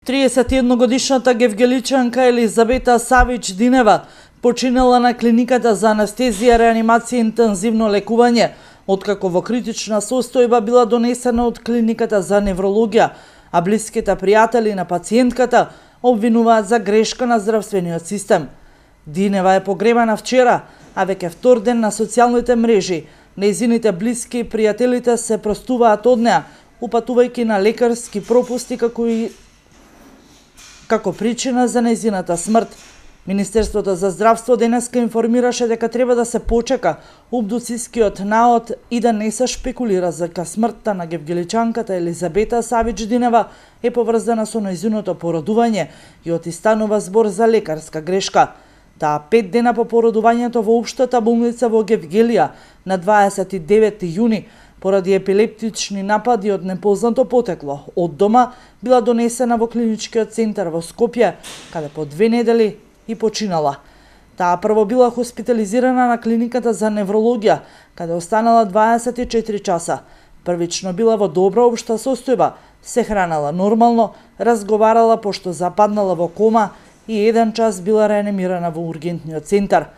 31-годишната гевгеличанка Елизабета Савич Динева починала на клиниката за анестезија, реанимација и интензивно лекување, откако во критична состојба била донесена од клиниката за неврологија, а блиските пријатели на пациентката обвинуваат за грешка на здравствениот систем. Динева е погребана вчера, а веќе втор ден на социјалните мрежи нејзините блиски и пријателите се простуваат од неа, упатувајќи на лекарски пропусти како причина за нејзината смрт. Министерството за здравство денеска информираше дека треба да се почека обдуцискиот наод и да не се шпекулира за смртта на гевгеличанката Елизабета Савич Динева е поврзана со нејзиното породување и отистанува збор за лекарска грешка. Таа 5 дена по породувањето во општата болница во Гевгелија на 29 јуни поради епилептични напади од непознато потекло од дома била донесена во клиничкиот центар во Скопје, каде по 2 недели и починала. Таа прво била хоспитализирана на клиниката за неврологија, каде останала 24 часа. Првично била во добра општа состојба, се хранела нормално, разговарала пошто западнала во кома и 1 час била реанимирана во ургентниот центар.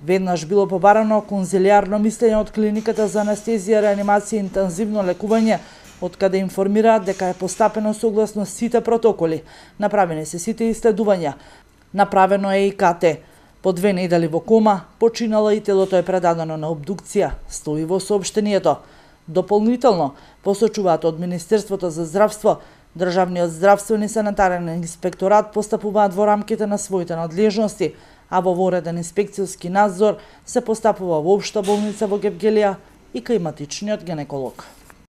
Веднаш било побарано конзилијарно мислење од клиниката за анестезија, реанимација и интензивно лекување, од каде информираат дека е постапено согласно сите протоколи. Направени се сите исследувања. Направено е и КТ. По 2 недели во кома, починала и телото е предадено на обдукција, стои во соопштението. Дополнително, посочуваат од Министерството за здравство, Државниот здравствен и санитарен инспекторат постапуваат во рамките на своите надлежности, а во вореден инспекцијски надзор се постапува во општа болница во Гевгелија и кај матичниот гинеколог.